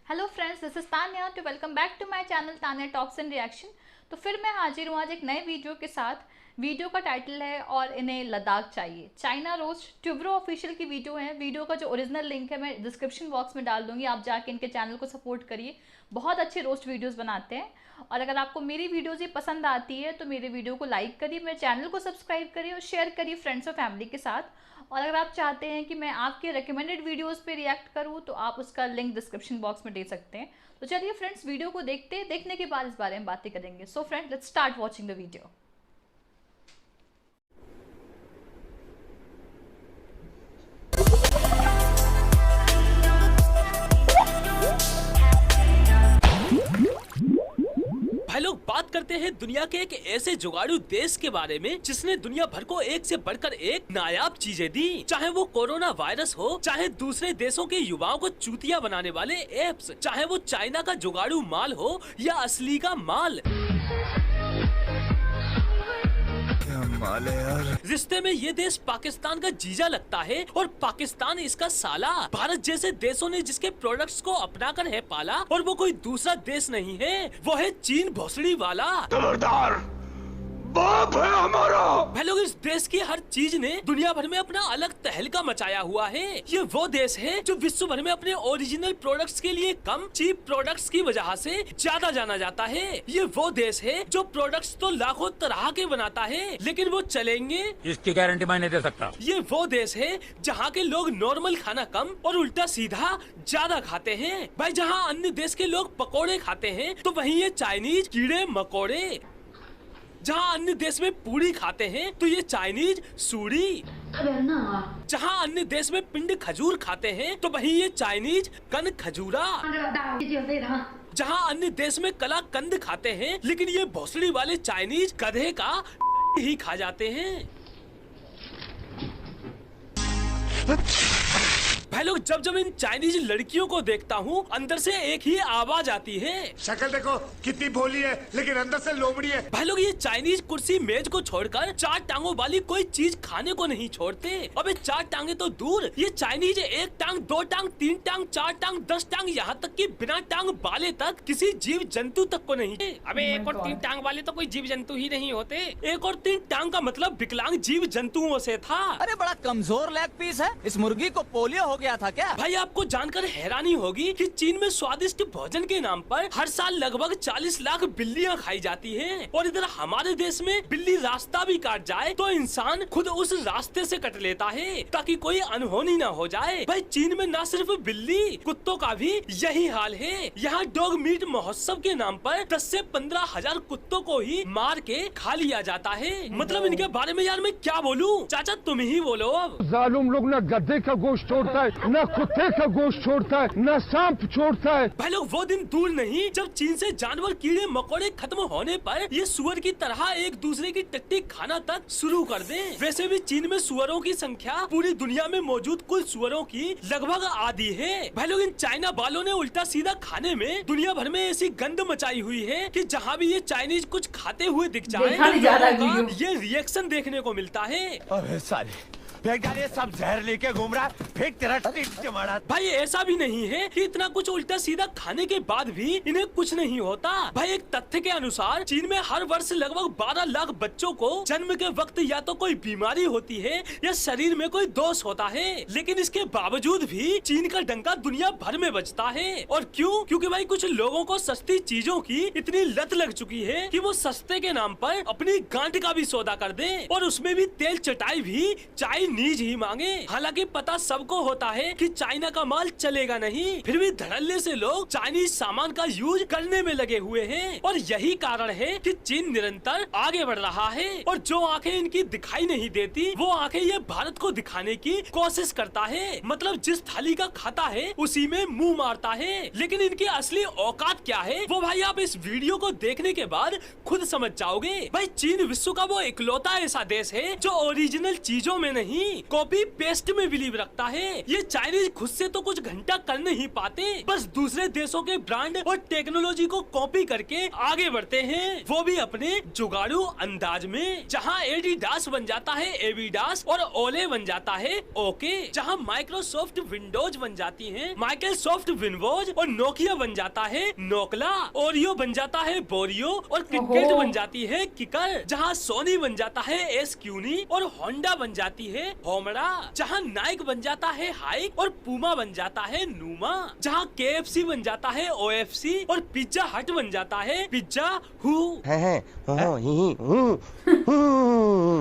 Hello friends, this is Tanya to welcome back to my channel Tanya talks and reaction. तो फिर मैं हाजिर हूँ आज एक नए वीडियो के साथ। वीडियो का टाइटल है और इन्हें लद्दाख चाहिए। चाइना रोस्ट ट्यूब्रो ऑफिशियल की वीडियो है। वीडियो का जो ओरिजिनल लिंक है मैं डिस्क्रिप्शन बॉक्स में डाल दूंगी, आप जाके इनके चैनल को सपोर्ट करिए। बहुत अच्छे रोस्ट वीडियोस बनाते हैं। और अगर आपको मेरी वीडियोज़ ही पसंद आती है तो मेरे वीडियो को लाइक करिए, मेरे चैनल को सब्सक्राइब करिए और शेयर करिए फ्रेंड्स और फैमिली के साथ। और अगर आप चाहते हैं कि मैं आपके रिकमेंडेड वीडियोस पे रिएक्ट करूं तो आप उसका लिंक डिस्क्रिप्शन बॉक्स में दे सकते हैं। तो चलिए फ्रेंड्स, वीडियो को देखने के बाद इस बारे में बातें करेंगे। So friends, let's start watching the video. भाई लोग बात करते हैं दुनिया के एक ऐसे जुगाड़ू देश के बारे में जिसने दुनिया भर को एक से बढ़कर एक नायाब चीजें दी। चाहे वो कोरोना वायरस हो, चाहे दूसरे देशों के युवाओं को चूतिया बनाने वाले एप्स, चाहे वो चाइना का जुगाड़ू माल हो या असली का माल। माल है यार। रिश्ते में ये देश पाकिस्तान का जीजा लगता है और पाकिस्तान इसका साला। भारत जैसे देशों ने जिसके प्रोडक्ट्स को अपनाकर है पाला, और वो कोई दूसरा देश नहीं है, वो है चीन भोसड़ी वाला। खबरदार, बाप है हमारा। भाई लोग, इस देश की हर चीज ने दुनिया भर में अपना अलग तहलका मचाया हुआ है। ये वो देश है जो विश्व भर में अपने ओरिजिनल प्रोडक्ट्स के लिए कम चीप प्रोडक्ट्स की वजह से ज्यादा जाना जाता है। ये वो देश है जो प्रोडक्ट्स तो लाखों तरह के बनाता है, लेकिन वो चलेंगे इसकी गारंटी मैं नहीं दे सकता। ये वो देश है जहाँ के लोग नॉर्मल खाना कम और उल्टा सीधा ज्यादा खाते हैं। भाई, जहाँ अन्य देश के लोग पकोड़े खाते हैं तो वहीं ये चाइनीज कीड़े मकोड़े। जहाँ अन्य देश में पूरी खाते हैं तो ये चाइनीज सूरी। जहाँ अन्य देश में पिंड खजूर खाते हैं तो वहीं ये चाइनीज कन खजूरा। जहाँ अन्य देश में कला कंद खाते हैं, लेकिन ये भोसड़ी वाले चाइनीज गधे का ही खा जाते हैं। भाई लोग, जब जब इन चाइनीज लड़कियों को देखता हूँ अंदर से एक ही आवाज आती है। शक्ल देखो कितनी भोली है, लेकिन अंदर से लोमड़ी है। भाई लोग, ये चाइनीज कुर्सी मेज को छोड़कर चार टांगों वाली कोई चीज खाने को नहीं छोड़ते। अबे चार टांगे तो दूर, ये चाइनीज एक टांग, दो टांग, तीन टांग, चार टांग, 10 टांग, यहाँ तक कि बिना टांग वाले तक किसी जीव जंतु तक को नहीं। अबे एक और तीन टांग वाले तो कोई जीव जंतु ही नहीं होते। एक और तीन टांग का मतलब विकलांग जीव जंतुओं से था। अरे बड़ा कमजोर लेग पीस है। इस मुर्गी को पोलियो हो गया था क्या? भाई, आपको जानकर हैरानी होगी कि चीन में स्वादिष्ट भोजन के नाम पर हर साल लगभग 40 लाख बिल्लियां खाई जाती हैं। और इधर हमारे देश में बिल्ली रास्ता भी काट जाए तो इंसान खुद उस रास्ते से कट लेता है ताकि कोई अनहोनी न हो जाए। भाई, चीन में न सिर्फ बिल्ली, कुत्तों का भी यही हाल है। यहाँ डॉग मीट महोत्सव के नाम पर 10 से 15 हजार कुत्तों को ही मार के खा लिया जाता है। मतलब इनके बारे में यार मैं क्या बोलूं? चाचा तुम ही बोलो अब। जालूम लोग न गद्दे का गोश्त छोड़ता है, न कुत्ते का गोश्त छोड़ता है, न सांप छोड़ता है। भाई लोग, वो दिन दूर नहीं जब चीन से जानवर कीड़े मकोड़े खत्म होने पर ये सुअर की तरह एक दूसरे की टट्टी खाना तक शुरू कर दें। वैसे भी चीन में सुअरों की संख्या पूरी दुनिया में मौजूद कुल सुअरों की लगभग आधी है। भाई लोग, इन चाइना वालों ने उल्टा सीधा खाने में दुनिया भर में ऐसी गंद मचाई हुई है कि जहाँ भी ये चाइनीज कुछ खाते हुए दिख जाए ये रिएक्शन देखने को मिलता है। अरे साले, ये सब जहर लेके घूम रहा है, फेंक तेरा टिट मारा। भाई, ऐसा भी नहीं है कि इतना कुछ उल्टा सीधा खाने के बाद भी इन्हें कुछ नहीं होता। भाई, एक तथ्य के अनुसार चीन में हर वर्ष लगभग 12 लाख बच्चों को जन्म के वक्त या तो कोई बीमारी होती है या शरीर में कोई दोष होता है, लेकिन इसके बावजूद भी चीन का डंका दुनिया भर में बजता है। और क्यों? क्योंकि भाई कुछ लोगों को सस्ती चीजों की इतनी लत लग चुकी है कि वो सस्ते के नाम पर अपनी गांठ का भी सौदा कर दे और उसमें भी तेल चटाई भी चाइनीज ही मांगे। हालांकि पता सबको होता है कि चाइना का माल चलेगा नहीं, फिर भी धड़ल्ले से लोग चाइनीज सामान का यूज करने में लगे हुए हैं। और यही कारण है कि चीन निरंतर आगे बढ़ रहा है। और जो आंखें इनकी दिखाई नहीं देती वो आंखें ये भारत को दिखाने की कोशिश करता है। मतलब जिस थाली का खाता है उसी में मुंह मारता है। लेकिन इनकी असली औकात क्या है वो भाई आप इस वीडियो को देखने के बाद खुद समझ जाओगे। भाई, चीन विश्व का वो इकलौता ऐसा देश है जो ओरिजिनल चीजों में नहीं नहीं, कॉपी पेस्ट में बिलीव रखता है। ये चाइनीज खुद से तो कुछ घंटा कर नहीं पाते, बस दूसरे देशों के ब्रांड और टेक्नोलॉजी को कॉपी करके आगे बढ़ते हैं, वो भी अपने जुगाड़ू अंदाज में। जहाँ एडिडास बन जाता है एविडास और ओले बन जाता है ओके, जहाँ माइक्रोसॉफ्ट विंडोज बन जाती है माइक्रोसॉफ्ट विंडोज और नोकिया बन जाता है नोकला, ओरियो बन जाता है बोरियो और क्रिकेट बन जाती है किकर, जहाँ सोनी बन जाता है एसक्यूनी और होंडा बन जाती है होमड़ा, जहाँ नाइक बन जाता है हाइक और पूमा बन जाता है नूमा, जहाँ केएफसी बन जाता है ओएफसी और पिज्जा हट बन जाता है पिज्जा हु।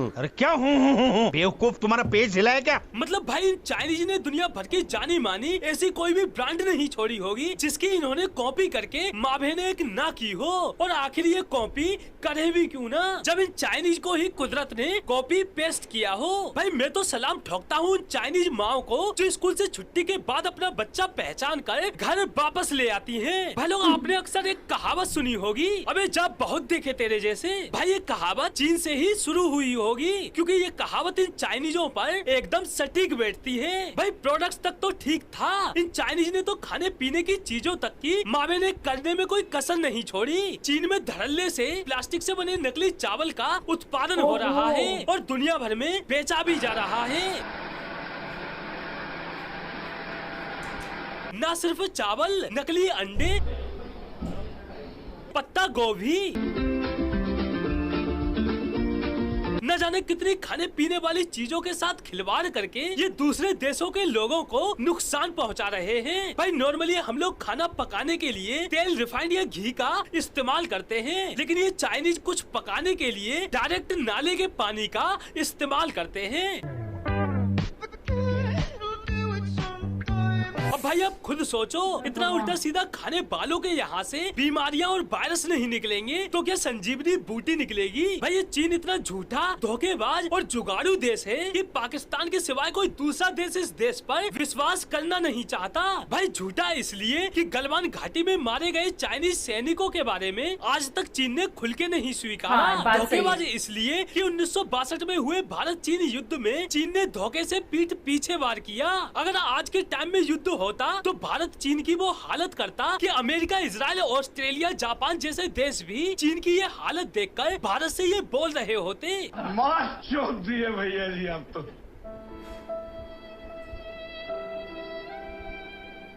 अरे क्या हूँ बेवकूफ, तुम्हारा पेज हिला है क्या? मतलब भाई चाइनीज ने दुनिया भर की जानी मानी ऐसी कोई भी ब्रांड नहीं छोड़ी होगी जिसकी इन्होंने कॉपी करके माभे ने एक ना की हो। और आखिर ये कॉपी करे भी क्यों ना, जब इन चाइनीज को ही कुदरत ने कॉपी पेस्ट किया हो। भाई मैं तो सलाम ठोकता हूँ चाइनीज माओ को जो स्कूल से छुट्टी के बाद अपना बच्चा पहचान कर घर वापस ले आती हैं। भाई लोग आपने अक्सर एक कहावत सुनी होगी, अबे जब बहुत देखे तेरे जैसे। भाई ये कहावत चीन से ही शुरू हुई होगी, क्योंकि ये कहावत इन चाइनीजों पर एकदम सटीक बैठती है। भाई प्रोडक्ट्स तक तो ठीक था, इन चाइनीज ने तो खाने पीने की चीजों तक की मावे ने करने में कोई कसर नहीं छोड़ी। चीन में धड़ल्ले से प्लास्टिक से बने नकली चावल का उत्पादन हो रहा है और दुनिया भर में बेचा भी जा रहा है। न सिर्फ चावल, नकली अंडे, पत्ता गोभी, न जाने कितनी खाने पीने वाली चीजों के साथ खिलवाड़ करके ये दूसरे देशों के लोगों को नुकसान पहुंचा रहे हैं। भाई नॉर्मली हम लोग खाना पकाने के लिए तेल, रिफाइंड या घी का इस्तेमाल करते हैं, लेकिन ये चाइनीज कुछ पकाने के लिए डायरेक्ट नाले के पानी का इस्तेमाल करते हैं। अब भाई आप खुद सोचो, इतना उल्टा सीधा खाने वालों के यहाँ से बीमारियाँ और वायरस नहीं निकलेंगे तो क्या संजीवनी बूटी निकलेगी? भाई ये चीन इतना झूठा, धोखेबाज और जुगाड़ू देश है कि पाकिस्तान के सिवाय कोई दूसरा देश इस देश पर विश्वास करना नहीं चाहता। भाई झूठा इसलिए कि गलवान घाटी में मारे गए चाइनीज सैनिकों के बारे में आज तक चीन ने खुल के नहीं स्वीकारा। धोखेबाज इसलिए कि 1962 में हुए भारत चीन युद्ध में चीन ने धोखे से पीठ पीछे वार किया। अगर आज के टाइम में युद्ध होता तो भारत चीन की वो हालत करता कि अमेरिका, इजराइल, ऑस्ट्रेलिया, जापान जैसे देश भी चीन की ये हालत देखकर भारत से ये बोल रहे होते। मार चोट दिए भैया जी आप तो।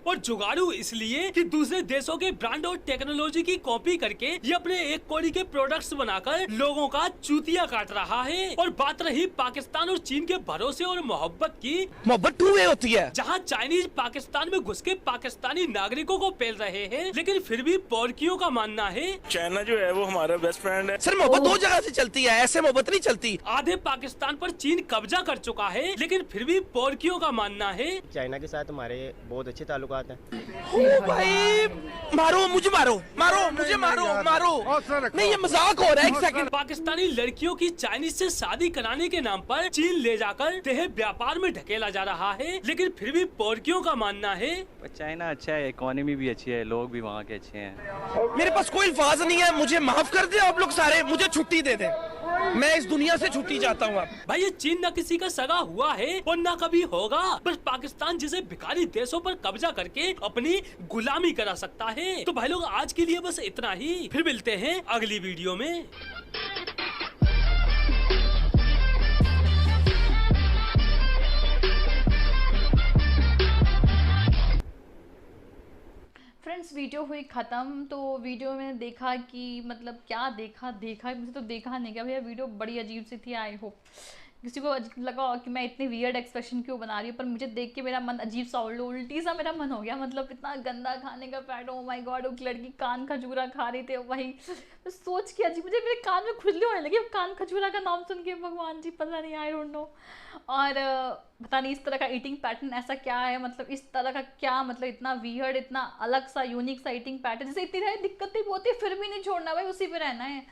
और जुगाड़ू इसलिए कि दूसरे देशों के ब्रांड और टेक्नोलॉजी की कॉपी करके ये अपने एक कौड़ी के प्रोडक्ट्स बनाकर लोगों का चूतिया काट रहा है। और बात रही पाकिस्तान और चीन के भरोसे और मोहब्बत की, मोहब्बत टू वे होती है। जहाँ चाइनीज पाकिस्तान में घुस के पाकिस्तानी नागरिकों को पेल रहे हैं, लेकिन फिर भी पोरकियों का मानना है चाइना जो है वो हमारा बेस्ट फ्रेंड है। सर मोहब्बत दो जगह से चलती है, ऐसे मोहब्बत नहीं चलती। आधे पाकिस्तान पर चीन कब्जा कर चुका है, लेकिन फिर भी पोरकियों का मानना है चाइना के साथ हमारे बहुत अच्छे ताल्लुकात हैं। ओ भाई मारो मुझे, मारो मारो मुझे, मारो मारो। नहीं ये मजाक हो रहा है, एक सेकंड। पाकिस्तानी लड़कियों की चाइनीज से शादी कराने के नाम पर चीन ले जाकर देह व्यापार में ढकेला जा रहा है, लेकिन फिर भी पोरकियों का मानना है चाइना अच्छा है, इकोनॉमी भी अच्छी है, लोग भी वहाँ के अच्छे हैं। मेरे पास कोई अल्फाज नहीं है, मुझे माफ कर दे आप लोग सारे, मुझे छुट्टी दे दे, मैं इस दुनिया से छुट्टी चाहता हूँ। भाई ये चीन न किसी का सगा हुआ है और न कभी होगा, बस पाकिस्तान जैसे भिखारी देशों पर कब्जा करके अपनी गुलामी करा सकता है। तो भाई लोग आज के लिए बस इतना ही, फिर मिलते हैं अगली वीडियो में। फ्रेंड्स वीडियो हुई ख़त्म। तो वीडियो में देखा कि मतलब क्या देखा मुझे तो देखा नहीं गया भैया, वीडियो बड़ी अजीब सी थी। आई होप किसी को लगा कि मैं इतनी वियर्ड एक्सप्रेशन क्यों बना रही हूँ, पर मुझे देख के मेरा मन अजीब सा उल्टी सा मेरा मन हो गया। मतलब इतना गंदा खाने का पैट, ओ माय गॉड। वो लड़की कान खजूरा खा रही थी, वही तो सोच के अजीब, मुझे मेरे कान में खुजली होने लगी कान खजूरा का नाम सुन के। भगवान जी पता नहीं, आई डोंट नो। और पता नहीं इस तरह का ईटिंग पैटर्न ऐसा क्या है, मतलब इस तरह का क्या, मतलब इतना वियर्ड, इतना अलग सा यूनिक सा ईटिंग पैटर्न, जैसे इतनी सारी दिक्कतें भी होती है फिर भी नहीं छोड़ना भाई, उसी पे रहना है।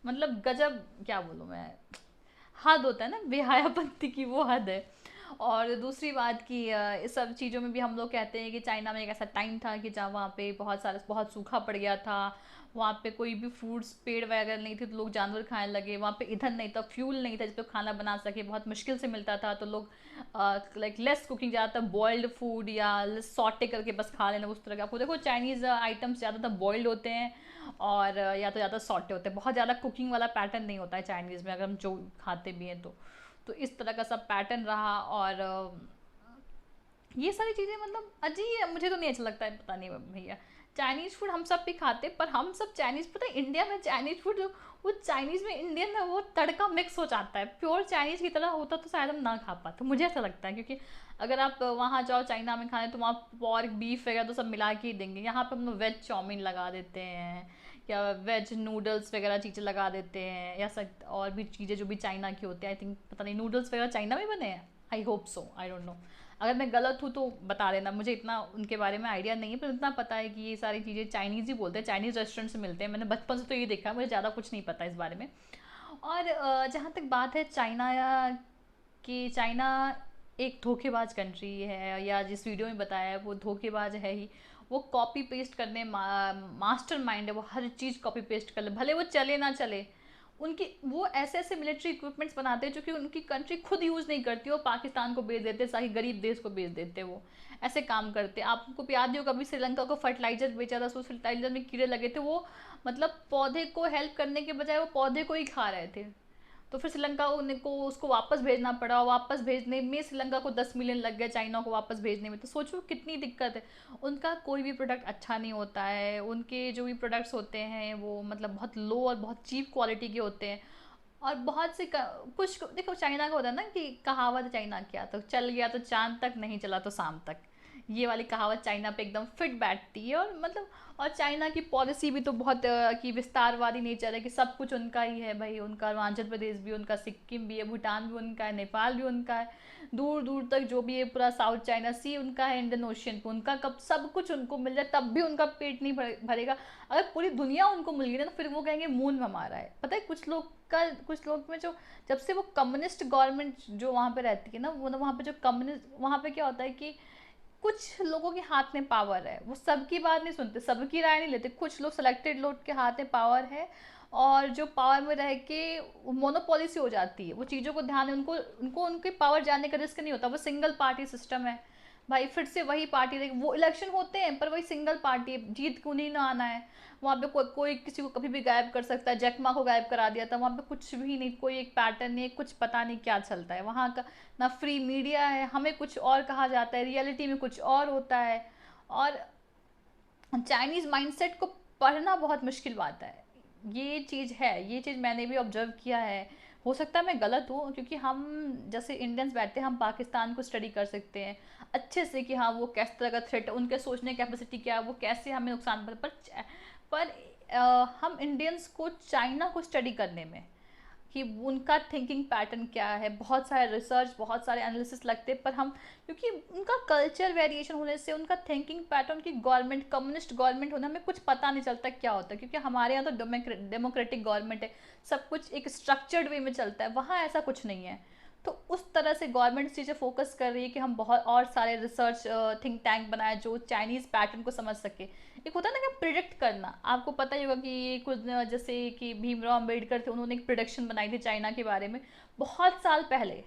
मतलब गजब, क्या बोलूँ मैं, हद होता है ना बेहयापंती की, वो हद है। और दूसरी बात कि इस सब चीज़ों में भी हम लोग कहते हैं कि चाइना में एक ऐसा टाइम था कि जहाँ वहाँ पे बहुत सूखा पड़ गया था, वहाँ पे कोई भी फ्रूट्स पेड़ वगैरह नहीं थे तो लोग जानवर खाने लगे, वहाँ पे ईंधन नहीं था, फ्यूल नहीं था जिस पे खाना बना सके, बहुत मुश्किल से मिलता था, तो लोग लाइक लेस कुकिंग, ज़्यादातर बॉइल्ड फूड या सॉटे करके बस खा लेना उस तरह का। आपको देखो चाइनीज़ आइटम्स ज़्यादातर बॉइल्ड होते हैं और या तो ज़्यादा सॉटे होते हैं, बहुत ज़्यादा कुकिंग वाला पैटर्न नहीं होता है चाइनीज़ में, अगर हम जो खाते भी हैं तो इस तरह का सब पैटर्न रहा। और ये सारी चीज़ें मतलब अजीब है, मुझे तो नहीं अच्छा लगता है, पता नहीं भैया। चाइनीज़ फूड हम सब भी खाते, पर हम सब चाइनीज़, पता है इंडिया में चाइनीज़ फूड वो चाइनीज़ में इंडियन में वो तड़का मिक्स हो जाता है, प्योर चाइनीज़ की तरह होता तो शायद हम ना खा पाते, मुझे ऐसा लगता है। क्योंकि अगर आप वहाँ जाओ चाइना में खाने तो वहाँ पॉर्क बीफ वगैरह तो सब मिला के ही देंगे, यहाँ पे हम लोग वेज चाउमीन लगा देते हैं या वेज नूडल्स वगैरह चीज़ें लगा देते हैं, या सब और भी चीज़ें जो भी चाइना की होती है। आई थिंक पता नहीं नूडल्स वगैरह चाइना में बने हैं, I hope so, I don't know, अगर मैं गलत हूँ तो बता देना, मुझे इतना उनके बारे में आइडिया नहीं है, पर इतना पता है कि ये सारी चीज़ें चाइनीज़ ही बोलते हैं, चाइनीज़ रेस्टोरेंट से मिलते हैं, मैंने बचपन से तो ये देखा है, मुझे ज़्यादा कुछ नहीं पता इस बारे में। और जहाँ तक बात है चाइना कि चाइना एक धोखेबाज कंट्री है, या जिस वीडियो में बताया है वो धोखेबाज है ही, वो कॉपी पेस्ट करने मास्टर माइंड है, वो हर चीज़ कॉपी पेस्ट कर ले, भले वो चले ना चले, उनकी वो ऐसे ऐसे मिलिट्री इक्विपमेंट्स बनाते हैं जो कि उनकी कंट्री खुद यूज़ नहीं करती, वो पाकिस्तान को बेच देते, ताकि गरीब देश को बेच देते, वो ऐसे काम करते। आपको याद हो कभी श्रीलंका को फर्टिलाइजर बेचा था, तो फर्टिलाइजर में कीड़े लगे थे, वो मतलब पौधे को हेल्प करने के बजाय वो पौधे को ही खा रहे थे, तो फिर श्रीलंका को उसको वापस भेजना पड़ा, वापस भेजने में श्रीलंका को 10 मिलियन लग गया चाइना को वापस भेजने में। तो सोचो कितनी दिक्कत है, उनका कोई भी प्रोडक्ट अच्छा नहीं होता है, उनके जो भी प्रोडक्ट्स होते हैं वो मतलब बहुत लो और बहुत चीप क्वालिटी के होते हैं। और बहुत से कुछ देखो चाइना का होता है ना कि कहावत है चाइना क्या, तो चल गया तो चांद तक, नहीं चला तो शाम तक, ये वाली कहावत चाइना पे एकदम फिट बैठती है। और मतलब और चाइना की पॉलिसी भी तो बहुत की विस्तारवादी नेचर है कि सब कुछ उनका ही है भाई, उनका अरुणाचल प्रदेश भी उनका, सिक्किम भी है, भूटान भी उनका है, नेपाल भी उनका है, दूर दूर तक जो भी है पूरा साउथ चाइना सी उनका है, इंडियन ओशियन पे उनका, कब सब कुछ उनको मिल जाए तब भी उनका पेट नहीं भरेगा। अगर पूरी दुनिया उनको मिल गई ना तो फिर वो कहेंगे मून हमारा है। पता है कुछ लोग में जो जब से वो कम्युनिस्ट गवर्नमेंट जो वहाँ पे रहती है ना, वो वहाँ पे जो कम्युनिस्ट, वहाँ पे क्या होता है कि कुछ लोगों के हाथ में पावर है, वो सबकी बात नहीं सुनते, सबकी राय नहीं लेते, कुछ लोग सेलेक्टेड लोग के हाथ में पावर है, और जो पावर में रह के मोनोपोली सी हो जाती है, वो चीज़ों को ध्यान है, उनको उनके पावर जानने का रिस्क नहीं होता, वो सिंगल पार्टी सिस्टम है भाई, फिर से वही पार्टी रहेगी, वो इलेक्शन होते हैं पर वही सिंगल पार्टी है, जीत क्यों नहीं ना आना है। वहाँ पे कोई किसी को कभी भी गायब कर सकता है, जैकमा को गायब करा दिया था, वहाँ पे कुछ भी नहीं, कोई एक पैटर्न नहीं, कुछ पता नहीं क्या चलता है वहाँ का, ना फ्री मीडिया है, हमें कुछ और कहा जाता है, रियलिटी में कुछ और होता है। और चाइनीज़ माइंडसेट को पढ़ना बहुत मुश्किल बात है, ये चीज़ है, ये चीज़ मैंने भी ऑब्जर्व किया है। हो सकता है मैं गलत हूँ, क्योंकि हम जैसे इंडियंस बैठते हैं, हम पाकिस्तान को स्टडी कर सकते हैं अच्छे से कि हाँ वो किस तरह का थ्रेट है, उनके सोचने कैपेसिटी क्या है, वो कैसे हमें नुकसान पर हम इंडियंस को चाइना को स्टडी करने में कि उनका थिंकिंग पैटर्न क्या है, बहुत सारे रिसर्च, बहुत सारे एनालिसिस लगते हैं, पर हम क्योंकि उनका कल्चर वेरिएशन होने से, उनका थिंकिंग पैटर्न की गवर्नमेंट कम्युनिस्ट गवर्नमेंट होने, हमें कुछ पता नहीं चलता क्या होता है, क्योंकि हमारे यहाँ तो डेमोक्रेटिक गवर्नमेंट है, सब कुछ एक स्ट्रक्चर्ड वे में चलता है, वहाँ ऐसा कुछ नहीं है। तो उस तरह से गवर्नमेंट चीज़ें फोकस कर रही है कि हम बहुत और सारे रिसर्च थिंक टैंक बनाए जो चाइनीज़ पैटर्न को समझ सके। एक होता है ना कि प्रिडिक्ट करना, आपको पता ही होगा कि कुछ जैसे कि भीमराव अम्बेडकर थे, उन्होंने एक प्रिडिक्शन बनाई थी चाइना के बारे में बहुत साल पहले,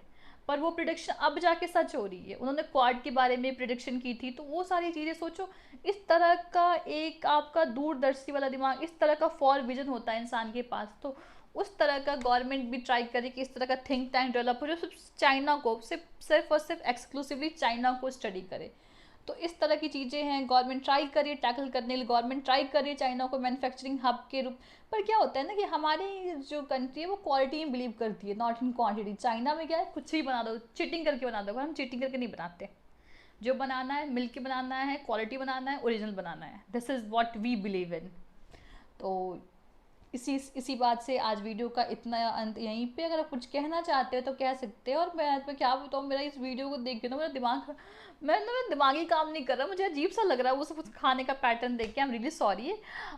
पर वो प्रिडिक्शन अब जाके सच हो रही है। उन्होंने क्वाड के बारे में प्रिडिक्शन की थी, तो वो सारी चीज़ें सोचो, इस तरह का एक आपका दूरदर्शी वाला दिमाग, इस तरह का फॉर विजन होता है इंसान के पास, तो उस तरह का गवर्नमेंट भी ट्राई करे कि इस तरह का थिंक टैंक डेवलप हो जो सिर्फ चाइना को, सिर्फ और सिर्फ एक्सक्लूसिवली चाइना को स्टडी करे। तो इस तरह की चीज़ें हैं, गवर्नमेंट ट्राई करिए टैकल करने के लिए, गवर्नमेंट ट्राई करिए चाइना को मैन्युफैक्चरिंग हब के रूप। पर क्या होता है ना कि हमारी जो कंट्री है वो क्वालिटी में बिलीव करती है, नॉट इन क्वांटिटी। चाइना में क्या है, कुछ भी बना दो, चीटिंग करके बना दो, हम चीटिंग करके नहीं बनाते, जो बनाना है मिल के बनाना है, क्वालिटी बनाना है, ओरिजिनल बनाना है, this is what we believe in. तो इसी बात से आज वीडियो का इतना अंत यहीं पे। अगर आप कुछ कहना चाहते हो तो कह सकते हो। और मैं क्या बताऊँ, मेरा इस वीडियो को देख के ना मेरा दिमागी काम नहीं कर रहा, मुझे अजीब सा लग रहा है वो सब खाने का पैटर्न देख के। I am really sorry.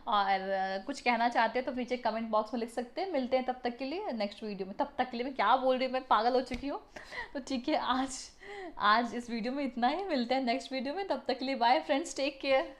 और कुछ कहना चाहते हो तो नीचे कमेंट बॉक्स में लिख सकते हैं। मिलते हैं तब तक के लिए नेक्स्ट वीडियो में। तब तक के लिए मैं क्या बोल रही हूँ, मैं पागल हो चुकी हूँ। तो ठीक है, आज आज इस वीडियो में इतना ही, मिलते हैं नेक्स्ट वीडियो में, तब तक के लिए बाय फ्रेंड्स, टेक केयर।